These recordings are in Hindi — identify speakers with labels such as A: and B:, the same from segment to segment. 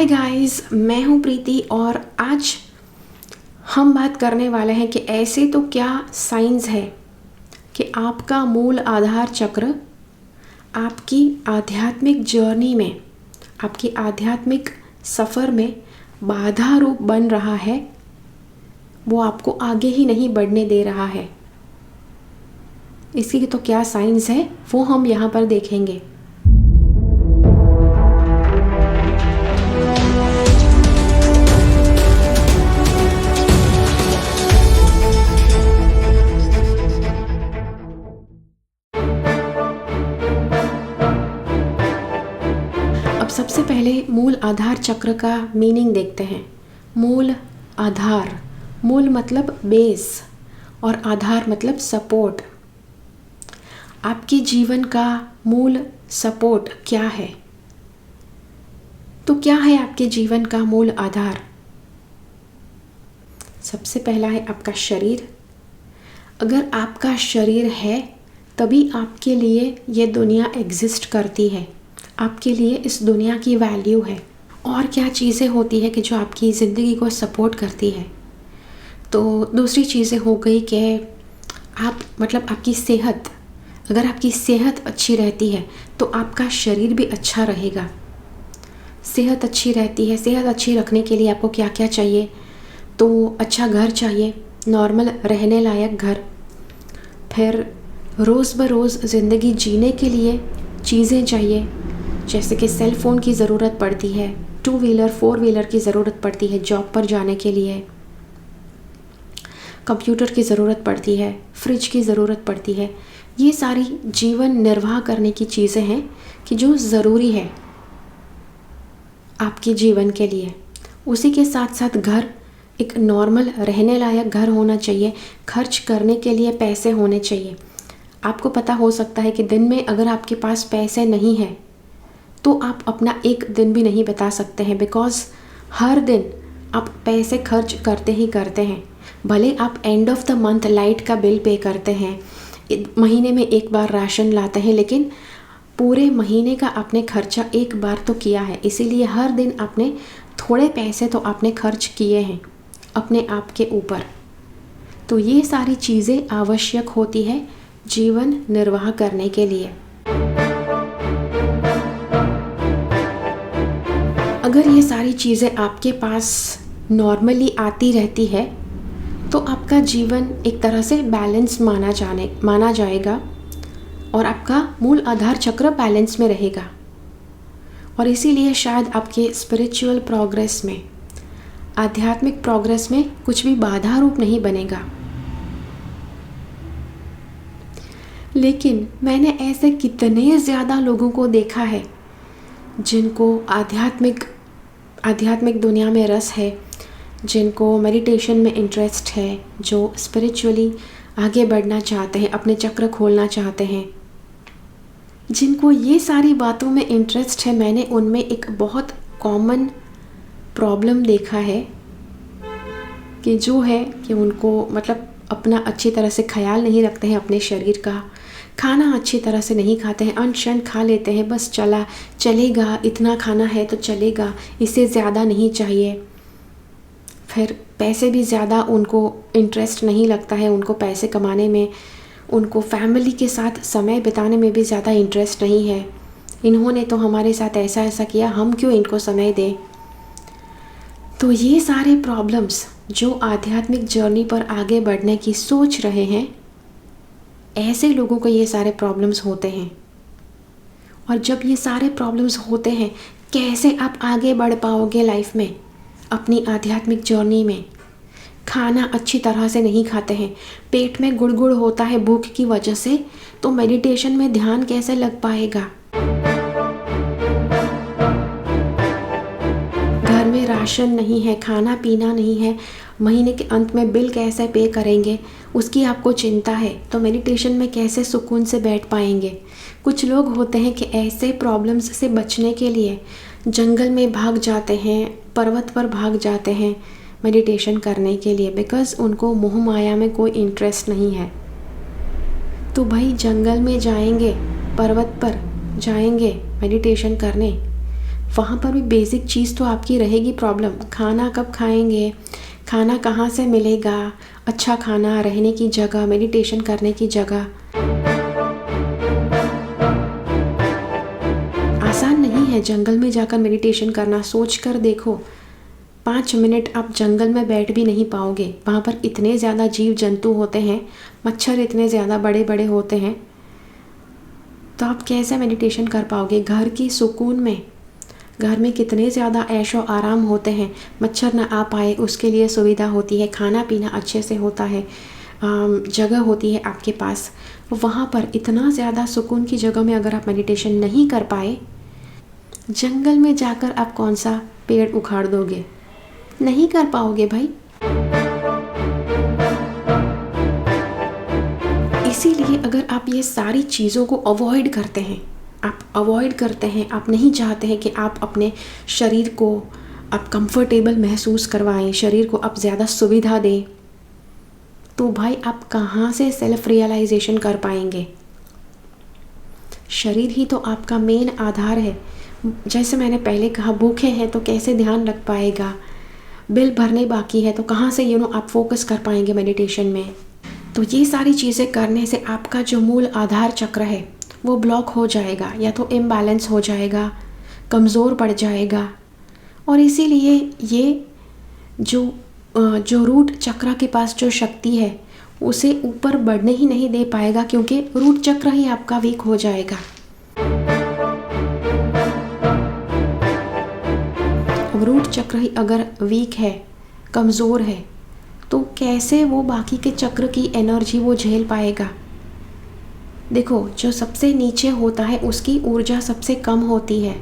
A: गाइस, मैं हूँ प्रीति और आज हम बात करने वाले हैं कि ऐसे तो क्या साइंस है कि आपका मूल आधार चक्र आपकी आध्यात्मिक जर्नी में, आपकी आध्यात्मिक सफ़र में बाधा रूप बन रहा है, वो आपको आगे ही नहीं बढ़ने दे रहा है। इसकी तो क्या साइंस है वो हम यहाँ पर देखेंगे। सबसे पहले मूल आधार चक्र का मीनिंग देखते हैं। मूल आधार, मूल मतलब बेस और आधार मतलब सपोर्ट। आपके जीवन का मूल सपोर्ट क्या है? तो क्या है आपके जीवन का मूल आधार? सबसे पहला है आपका शरीर। अगर आपका शरीर है तभी आपके लिए ये दुनिया एग्जिस्ट करती है, आपके लिए इस दुनिया की वैल्यू है। और क्या चीज़ें होती है कि जो आपकी ज़िंदगी को सपोर्ट करती है? तो दूसरी चीज़ें हो गई कि आपकी सेहत। अगर आपकी सेहत अच्छी रहती है तो आपका शरीर भी अच्छा रहेगा। सेहत अच्छी रहती है, सेहत अच्छी रखने के लिए आपको क्या क्या चाहिए? तो अच्छा घर चाहिए, नॉर्मल रहने लायक घर। फिर रोज़ बरोज़ ज़िंदगी जीने के लिए चीज़ें चाहिए, जैसे कि सेल फ़ोन की ज़रूरत पड़ती है, 2 व्हीलर 4 व्हीलर की ज़रूरत पड़ती है जॉब पर जाने के लिए, कंप्यूटर की ज़रूरत पड़ती है, फ्रिज की ज़रूरत पड़ती है। ये सारी जीवन निर्वाह करने की चीज़ें हैं कि जो ज़रूरी है आपके जीवन के लिए। उसी के साथ साथ घर, एक नॉर्मल रहने लायक घर होना चाहिए। खर्च करने के लिए पैसे होने चाहिए। आपको पता हो सकता है कि दिन में अगर आपके पास पैसे नहीं हैं तो आप अपना एक दिन भी नहीं बिता सकते हैं, बिकॉज़ हर दिन आप पैसे खर्च करते ही करते हैं। भले आप end of the month light का बिल पे करते हैं, महीने में एक बार राशन लाते हैं, लेकिन पूरे महीने का आपने खर्चा एक बार तो किया है। इसीलिए हर दिन आपने थोड़े पैसे तो आपने खर्च किए हैं अपने आप के ऊपर। तो ये सारी चीज़ें आवश्यक होती है जीवन निर्वाह करने के लिए। अगर ये सारी चीज़ें आपके पास नॉर्मली आती रहती है तो आपका जीवन एक तरह से बैलेंस माना जाएगा और आपका मूल आधार चक्र बैलेंस में रहेगा। और इसीलिए शायद आपके स्पिरिचुअल प्रोग्रेस में, आध्यात्मिक प्रोग्रेस में कुछ भी बाधा रूप नहीं बनेगा। लेकिन मैंने ऐसे कितने ज़्यादा लोगों को देखा है जिनको आध्यात्मिक दुनिया में रस है, जिनको मेडिटेशन में इंटरेस्ट है, जो स्पिरिचुअली आगे बढ़ना चाहते हैं, अपने चक्र खोलना चाहते हैं, जिनको ये सारी बातों में इंटरेस्ट है। मैंने उनमें एक बहुत कॉमन प्रॉब्लम देखा है कि जो है कि उनको अपना अच्छी तरह से ख्याल नहीं रखते हैं अपने शरीर का, खाना अच्छी तरह से नहीं खाते हैं, अनशन खा लेते हैं, बस चलेगा, इतना खाना है तो चलेगा, इससे ज़्यादा नहीं चाहिए। फिर पैसे भी ज़्यादा उनको इंटरेस्ट नहीं लगता है, उनको पैसे कमाने में, उनको फैमिली के साथ समय बिताने में भी ज़्यादा इंटरेस्ट नहीं है। इन्होंने तो हमारे साथ ऐसा ऐसा किया, हम क्यों इनको समय दें? तो ये सारे प्रॉब्लम्स जो आध्यात्मिक जर्नी पर आगे बढ़ने की सोच रहे हैं, ऐसे लोगों को ये सारे प्रॉब्लम्स होते हैं। और जब ये सारे प्रॉब्लम्स होते हैं, कैसे आप आगे बढ़ पाओगे लाइफ में, अपनी आध्यात्मिक जर्नी में? खाना अच्छी तरह से नहीं खाते हैं, पेट में गुड़गुड़ होता है भूख की वजह से, तो मेडिटेशन में ध्यान कैसे लग पाएगा? घर में राशन नहीं है, खाना पीना नहीं है, महीने के अंत में बिल कैसे पे करेंगे, उसकी आपको चिंता है, तो मेडिटेशन में कैसे सुकून से बैठ पाएंगे? कुछ लोग होते हैं कि ऐसे प्रॉब्लम्स से बचने के लिए जंगल में भाग जाते हैं, पर्वत पर भाग जाते हैं मेडिटेशन करने के लिए, बिकॉज़ उनको मोह माया में कोई इंटरेस्ट नहीं है। तो भाई जंगल में जाएंगे, पर्वत पर जाएंगे मेडिटेशन करने, वहाँ पर भी बेसिक चीज़ तो आपकी रहेगी प्रॉब्लम। खाना कब खाएंगे, खाना कहाँ से मिलेगा, अच्छा खाना, रहने की जगह, मेडिटेशन करने की जगह। आसान नहीं है जंगल में जाकर मेडिटेशन करना। सोच कर देखो, 5 मिनट आप जंगल में बैठ भी नहीं पाओगे। वहाँ पर इतने ज़्यादा जीव जंतु होते हैं, मच्छर इतने ज़्यादा बड़े बड़े होते हैं, तो आप कैसे मेडिटेशन कर पाओगे? घर की सुकून में, घर में कितने ज़्यादा ऐशो आराम होते हैं, मच्छर ना आ पाए उसके लिए सुविधा होती है, खाना पीना अच्छे से होता है, जगह होती है आपके पास। वहाँ पर इतना ज़्यादा सुकून की जगह में अगर आप मेडिटेशन नहीं कर पाए, जंगल में जाकर आप कौन सा पेड़ उखाड़ दोगे? नहीं कर पाओगे भाई। इसीलिए अगर आप ये सारी चीज़ों को अवॉइड करते हैं, आप नहीं चाहते हैं कि आप अपने शरीर को आप कंफर्टेबल महसूस करवाएं, शरीर को आप ज़्यादा सुविधा दें, तो भाई आप कहाँ से सेल्फ रियलाइजेशन कर पाएंगे? शरीर ही तो आपका मेन आधार है। जैसे मैंने पहले कहा, भूखे हैं तो कैसे ध्यान रख पाएगा, बिल भरने बाकी है तो कहाँ से आप फोकस कर पाएंगे मेडिटेशन में? तो ये सारी चीज़ें करने से आपका जो मूल आधार चक्र है वो ब्लॉक हो जाएगा, या तो इम्बैलेंस हो जाएगा, कमज़ोर पड़ जाएगा। और इसीलिए ये जो रूट चक्र के पास जो शक्ति है उसे ऊपर बढ़ने ही नहीं दे पाएगा, क्योंकि रूट चक्र ही आपका वीक हो जाएगा। अब रूट चक्र ही अगर वीक है, कमज़ोर है, तो कैसे वो बाकी के चक्र की एनर्जी वो झेल पाएगा? देखो, जो सबसे नीचे होता है उसकी ऊर्जा सबसे कम होती है,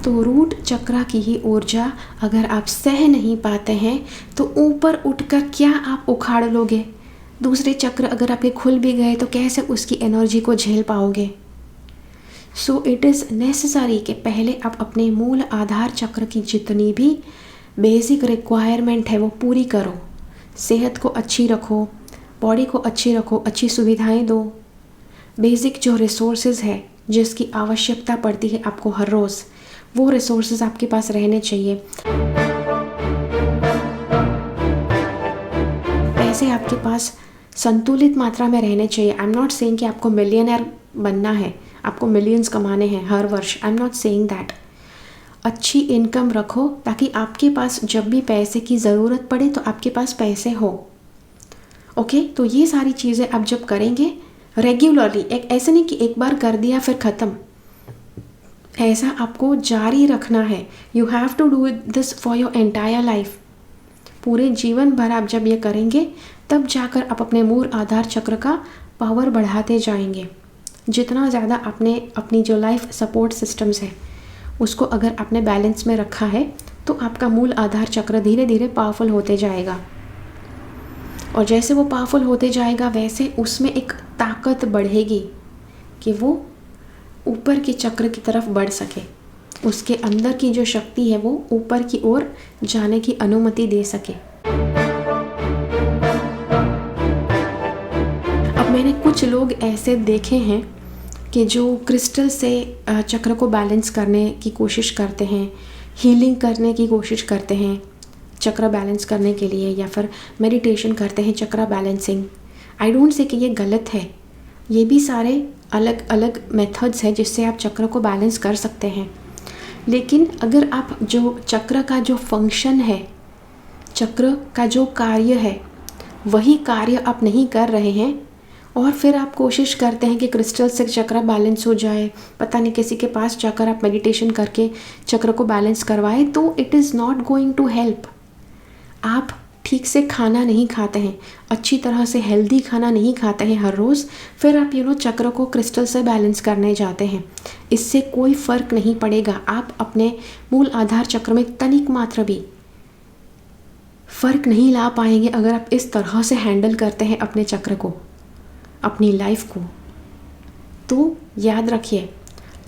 A: तो रूट चक्र की ही ऊर्जा अगर आप सह नहीं पाते हैं तो ऊपर उठकर क्या आप उखाड़ लोगे? दूसरे चक्र अगर आपके खुल भी गए तो कैसे उसकी एनर्जी को झेल पाओगे? सो इट इज़ नेसेसरी कि पहले आप अपने मूल आधार चक्र की जितनी भी बेसिक रिक्वायरमेंट है वो पूरी करो। सेहत को अच्छी रखो, बॉडी को अच्छी रखो, अच्छी सुविधाएं दो। बेसिक जो रिसोर्सेज है जिसकी आवश्यकता पड़ती है आपको हर रोज़, वो रिसोर्सेज आपके पास रहने चाहिए। पैसे आपके पास संतुलित मात्रा में रहने चाहिए। आई एम नॉट सेइंग कि आपको मिलियनर बनना है, आपको मिलियंस कमाने हैं हर वर्ष। I am not saying that. अच्छी इनकम रखो ताकि आपके पास जब भी पैसे की ज़रूरत पड़े तो आपके पास पैसे हो। ओके, तो ये सारी चीज़ें आप जब करेंगे रेगुलरली, एक ऐसे नहीं कि एक बार कर दिया फिर ख़त्म, ऐसा आपको जारी रखना है। You have to do this for your entire life. पूरे जीवन भर आप जब ये करेंगे तब जाकर आप अपने मूल आधार चक्र का पावर बढ़ाते जाएंगे। जितना ज़्यादा आपने अपनी जो लाइफ सपोर्ट सिस्टम्स है उसको अगर आपने बैलेंस में रखा है तो आपका मूल आधार चक्र धीरे धीरे पावरफुल होते जाएगा। और जैसे वो पावरफुल होते जाएगा वैसे उसमें एक ताकत बढ़ेगी कि वो ऊपर के चक्र की तरफ बढ़ सके, उसके अंदर की जो शक्ति है वो ऊपर की ओर जाने की अनुमति दे सके। अब मैंने कुछ लोग ऐसे देखे हैं कि जो क्रिस्टल से चक्र को बैलेंस करने की कोशिश करते हैं, हीलिंग करने की कोशिश करते हैं चक्र बैलेंस करने के लिए, या फिर मेडिटेशन करते हैं चक्र बैलेंसिंग। आई डोंट से कि ये गलत है, ये भी सारे अलग अलग मेथड्स हैं जिससे आप चक्र को बैलेंस कर सकते हैं। लेकिन अगर आप जो चक्र का जो फंक्शन है, चक्र का जो कार्य है, वही कार्य आप नहीं कर रहे हैं और फिर आप कोशिश करते हैं कि क्रिस्टल से चक्र बैलेंस हो जाए, पता नहीं किसी के पास जाकर आप मेडिटेशन करके चक्र को बैलेंस करवाए, तो it is not going to help. आप ठीक से खाना नहीं खाते हैं, अच्छी तरह से हेल्दी खाना नहीं खाते हैं हर रोज़, फिर आप चक्र को क्रिस्टल से बैलेंस करने जाते हैं, इससे कोई फ़र्क नहीं पड़ेगा। आप अपने मूल आधार चक्र में तनिक मात्र भी फ़र्क नहीं ला पाएंगे अगर आप इस तरह से हैंडल करते हैं अपने चक्र को, अपनी लाइफ को। तो याद रखिए,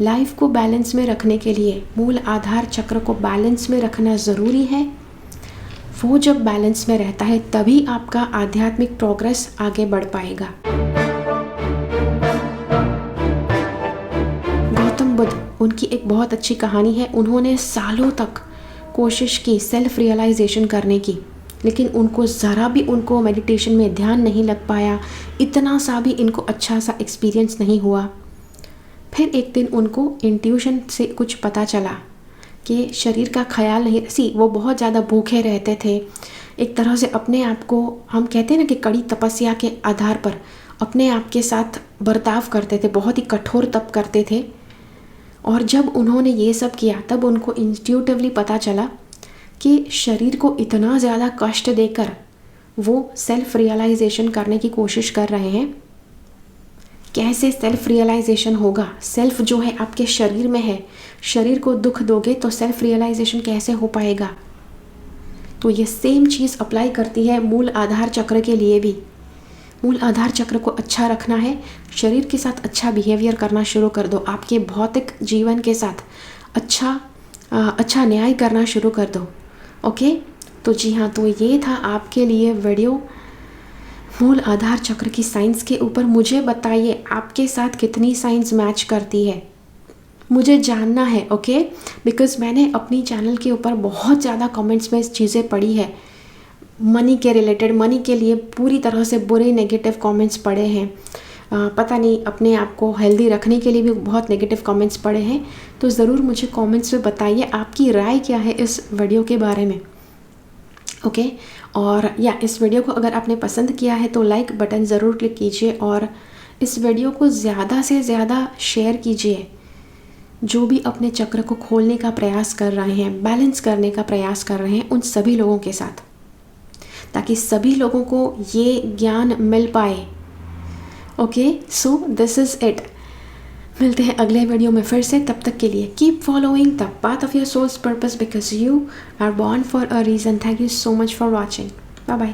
A: लाइफ को बैलेंस में रखने के लिए मूल आधार चक्र को बैलेंस में रखना ज़रूरी है। वो जब बैलेंस में रहता है तभी आपका आध्यात्मिक प्रोग्रेस आगे बढ़ पाएगा। गौतम बुद्ध उनकी एक बहुत अच्छी कहानी है। उन्होंने सालों तक कोशिश की सेल्फ रियलाइजेशन करने की, लेकिन उनको ज़रा भी उनको मेडिटेशन में ध्यान नहीं लग पाया, इतना सा भी इनको अच्छा सा एक्सपीरियंस नहीं हुआ। फिर एक दिन उनको इंट्यूशन से कुछ पता चला कि शरीर का ख्याल नहीं, वो बहुत ज़्यादा भूखे रहते थे, एक तरह से अपने आप को, हम कहते हैं ना कि कड़ी तपस्या के आधार पर अपने आप के साथ बर्ताव करते थे, बहुत ही कठोर तप करते थे। और जब उन्होंने ये सब किया तब उनको इंस्ट्यूटिवली पता चला कि शरीर को इतना ज़्यादा कष्ट देकर वो सेल्फ रियलाइजेशन करने की कोशिश कर रहे हैं। कैसे सेल्फ रियलाइजेशन होगा? सेल्फ जो है आपके शरीर में है, शरीर को दुख दोगे तो सेल्फ रियलाइजेशन कैसे हो पाएगा? तो ये सेम चीज़ अप्लाई करती है मूल आधार चक्र के लिए भी। मूल आधार चक्र को अच्छा रखना है, शरीर के साथ अच्छा बिहेवियर करना शुरू कर दो, आपके भौतिक जीवन के साथ अच्छा न्याय करना शुरू कर दो। ओके, तो जी हाँ, तो ये था आपके लिए वीडियो मूल आधार चक्र की साइंस के ऊपर। मुझे बताइए आपके साथ कितनी साइंस मैच करती है, मुझे जानना है। ओके, बिकॉज़ मैंने अपनी चैनल के ऊपर बहुत ज़्यादा कमेंट्स में इस चीज़ें पढ़ी है, मनी के रिलेटेड, मनी के लिए पूरी तरह से बुरे नेगेटिव कमेंट्स पढ़े हैं। पता नहीं, अपने आप को हेल्दी रखने के लिए भी बहुत नेगेटिव कमेंट्स पढ़े हैं। तो ज़रूर मुझे कमेंट्स में बताइए आपकी राय क्या है इस वीडियो के बारे में। ओके, और या इस वीडियो को अगर आपने पसंद किया है तो लाइक बटन ज़रूर क्लिक कीजिए और इस वीडियो को ज़्यादा से ज़्यादा शेयर कीजिए। जो भी अपने चक्र को खोलने का प्रयास कर रहे हैं, बैलेंस करने का प्रयास कर रहे हैं, उन सभी लोगों के साथ, ताकि सभी लोगों को ये ज्ञान मिल पाए। Okay, so this is it. मिलते हैं अगले वीडियो में फिर से, तब तक के लिए keep following the path of your souls purpose because you are born for a reason. Thank you so much for watching. Bye bye.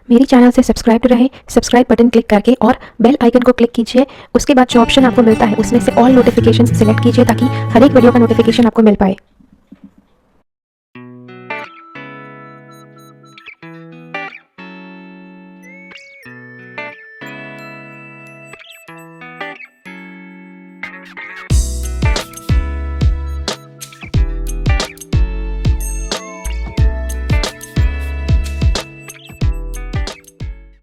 B: मेरी चैनल से सब्सक्राइब रहे, सब्सक्राइब बटन क्लिक करके और बेल आइकन को क्लिक कीजिए। उसके बाद जो ऑप्शन आपको मिलता है उसमें से ऑल नोटिफिकेशन सिलेक्ट कीजिए ताकि हर एक वीडियो का नोटिफिकेशन आपको मिल पाए।